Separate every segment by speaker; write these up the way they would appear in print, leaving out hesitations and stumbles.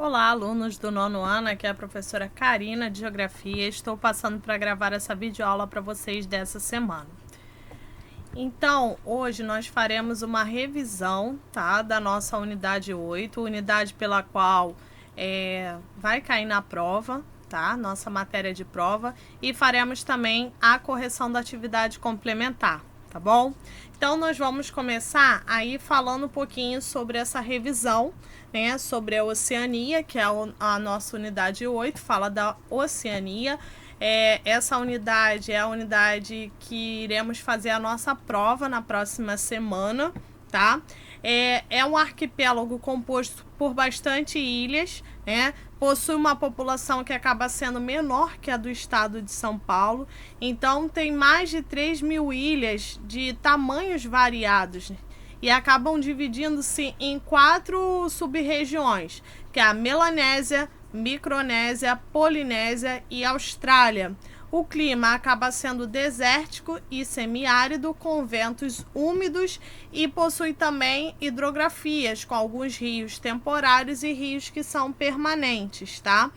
Speaker 1: Olá, alunos do nono ano, aqui é a professora Karina de Geografia. Estou passando para gravar essa videoaula para vocês dessa semana. Então, hoje nós faremos uma revisão, tá, da nossa unidade 8, unidade pela qual vai cair na prova, tá, nossa matéria de prova, e faremos também a correção da atividade complementar, tá bom? Então, nós vamos começar aí falando um pouquinho sobre essa revisão, né, sobre a Oceania, que é a nossa unidade 8, fala da Oceania. Essa unidade é a unidade que iremos fazer a nossa prova na próxima semana, tá? É um arquipélago composto por bastante ilhas, né? Possui uma população que acaba sendo menor que a do estado de São Paulo, então tem mais de 3.000 ilhas de tamanhos variados, né? E acabam dividindo-se em 4 sub-regiões, que é a Melanésia, Micronésia, Polinésia e Austrália. O clima acaba sendo desértico e semiárido, com ventos úmidos, e possui também hidrografias, com alguns rios temporários e rios que são permanentes, tá?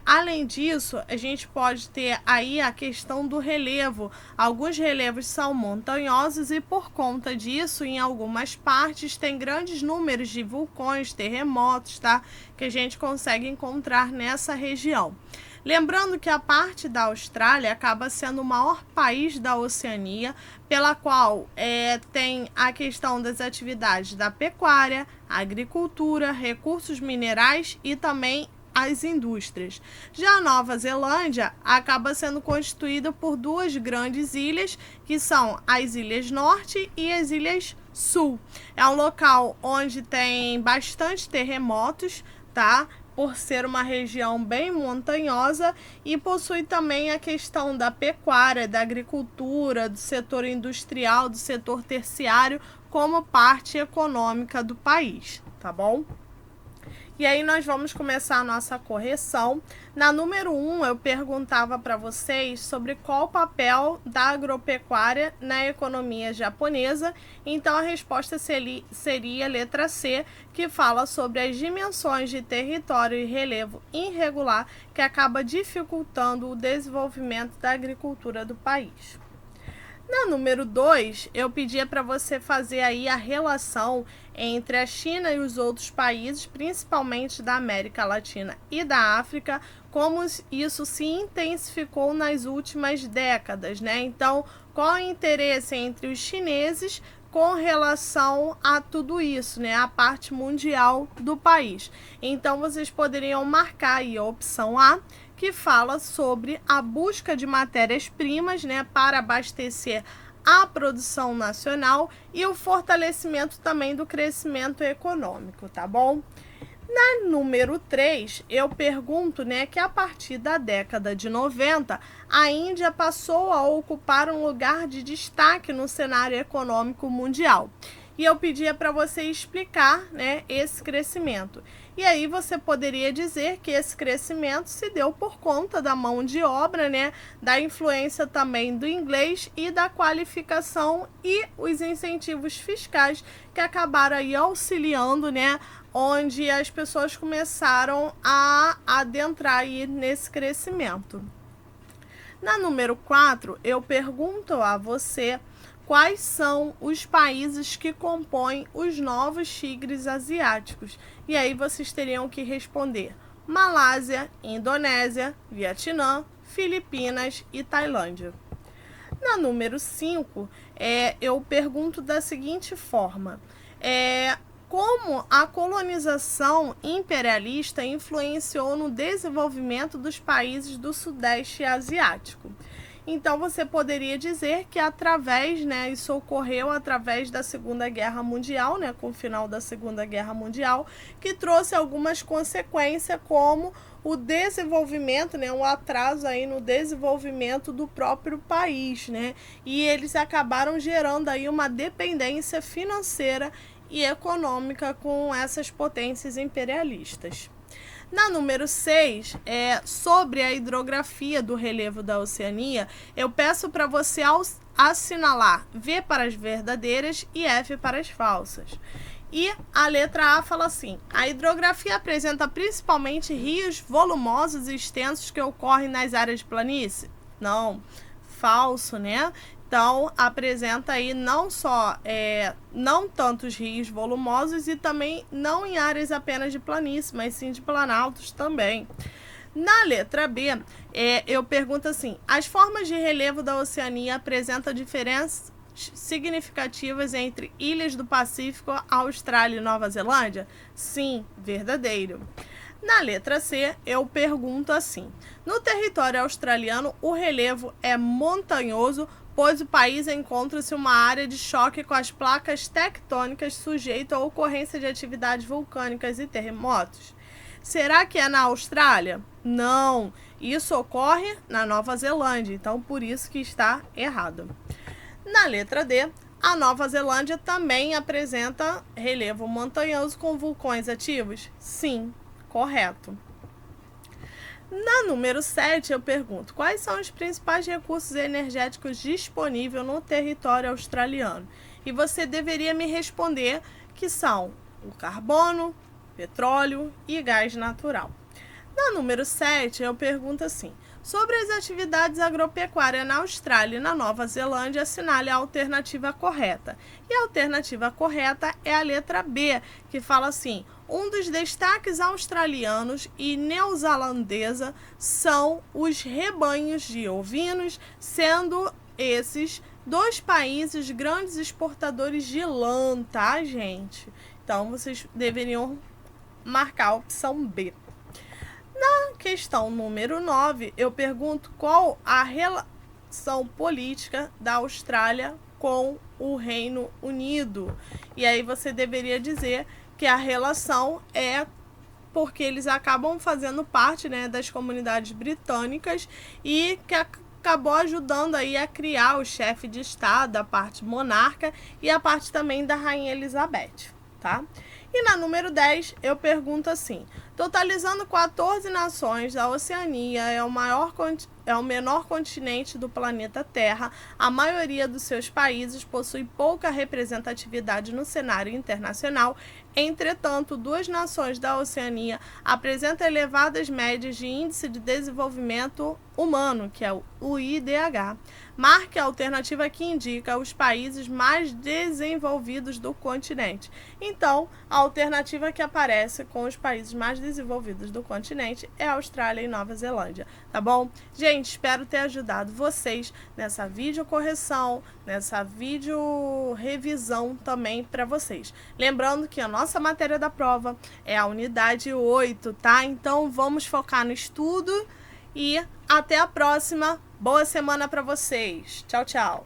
Speaker 1: Além disso, a gente pode ter aí a questão do relevo. Alguns relevos são montanhosos e, por conta disso, em algumas partes tem grandes números de vulcões, terremotos, tá? Que a gente consegue encontrar nessa região. Lembrando que a parte da Austrália acaba sendo o maior país da Oceania, pela qual tem a questão das atividades da pecuária, agricultura, recursos minerais e também as indústrias. Já a Nova Zelândia acaba sendo constituída por 2 grandes ilhas, que são as Ilhas Norte e as Ilhas Sul. É um local onde tem bastante terremotos, tá? Por ser uma região bem montanhosa, e possui também a questão da pecuária, da agricultura, do setor industrial, do setor terciário como parte econômica do país, tá bom? E aí nós vamos começar a nossa correção. Na número 1, eu perguntava para vocês sobre qual o papel da agropecuária na economia japonesa. Então a resposta seria a letra C, que fala sobre as dimensões de território e relevo irregular, que acaba dificultando o desenvolvimento da agricultura do país. Na número 2, eu pedia para você fazer aí a relação entre a China e os outros países, principalmente da América Latina e da África, como isso se intensificou nas últimas décadas, né? Então, qual é o interesse entre os chineses com relação a tudo isso, né? A parte mundial do país. Então, vocês poderiam marcar aí a opção A, que fala sobre a busca de matérias-primas, né, para abastecer a produção nacional e o fortalecimento também do crescimento econômico, tá bom? Na número 3, eu pergunto, né, que a partir da década de 90, a Índia passou a ocupar um lugar de destaque no cenário econômico mundial. E eu pedia para você explicar, né, esse crescimento. E aí você poderia dizer que esse crescimento se deu por conta da mão de obra, né, da influência também do inglês e da qualificação e os incentivos fiscais que acabaram aí auxiliando, né, onde as pessoas começaram a adentrar aí nesse crescimento. Na número 4, eu pergunto a você quais são os países que compõem os novos tigres asiáticos. E aí vocês teriam que responder: Malásia, Indonésia, Vietnã, Filipinas e Tailândia. Na número 5, eu pergunto da seguinte forma: como a colonização imperialista influenciou no desenvolvimento dos países do Sudeste Asiático? Então, você poderia dizer que através, né, isso ocorreu através da Segunda Guerra Mundial, né, com o final da Segunda Guerra Mundial, que trouxe algumas consequências, como o desenvolvimento, né, um atraso aí no desenvolvimento do próprio país, né, e eles acabaram gerando aí uma dependência financeira e econômica com essas potências imperialistas. Na número 6, sobre a hidrografia do relevo da Oceania, eu peço para você assinalar V para as verdadeiras e F para as falsas. E a letra A fala assim: a hidrografia apresenta principalmente rios volumosos e extensos que ocorrem nas áreas de planície? Não, falso, né? Então, apresenta aí não só não tantos rios volumosos e também não em áreas apenas de planície, mas sim de planaltos também. Na letra B, eu pergunto assim: as formas de relevo da Oceania apresentam diferenças significativas entre ilhas do Pacífico, Austrália e Nova Zelândia? Sim, verdadeiro. Na letra C, eu pergunto assim: no território australiano, o relevo é montanhoso, pois o país encontra-se em uma área de choque com as placas tectônicas sujeito à ocorrência de atividades vulcânicas e terremotos. Será que é na Austrália? Não, isso ocorre na Nova Zelândia, então por isso que está errado. Na letra D, a Nova Zelândia também apresenta relevo montanhoso com vulcões ativos? Sim, correto. Na número 7, eu pergunto: quais são os principais recursos energéticos disponíveis no território australiano? E você deveria me responder que são o carbono, petróleo e gás natural. Na número 7, eu pergunto assim: sobre as atividades agropecuárias na Austrália e na Nova Zelândia, assinale a alternativa correta. E a alternativa correta é a letra B, que fala assim: um dos destaques australianos e neozelandesa são os rebanhos de ovinos, sendo esses dois países grandes exportadores de lã, tá, gente? Então, vocês deveriam marcar a opção B. Na questão número 9, eu pergunto qual a relação política da Austrália com o Reino Unido. E aí você deveria dizer que a relação é porque eles acabam fazendo parte, né, das comunidades britânicas e que acabou ajudando aí a criar o chefe de Estado, a parte monarca e a parte também da Rainha Elizabeth, tá? E na número 10, eu pergunto assim: totalizando 14 nações, a Oceania é o menor continente do planeta Terra. A maioria dos seus países possui pouca representatividade no cenário internacional. Entretanto, duas nações da Oceania apresentam elevadas médias de índice de desenvolvimento humano, que é o IDH. Marque a alternativa que indica os países mais desenvolvidos do continente. Então, a alternativa que aparece com os países mais desenvolvidos do continente é a Austrália e Nova Zelândia, tá bom? Gente, espero ter ajudado vocês nessa videocorreção, nessa videorevisão também para vocês. Lembrando que a nossa matéria da prova é a unidade 8, tá? Então, vamos focar no estudo e até a próxima. Boa semana para vocês. Tchau, tchau.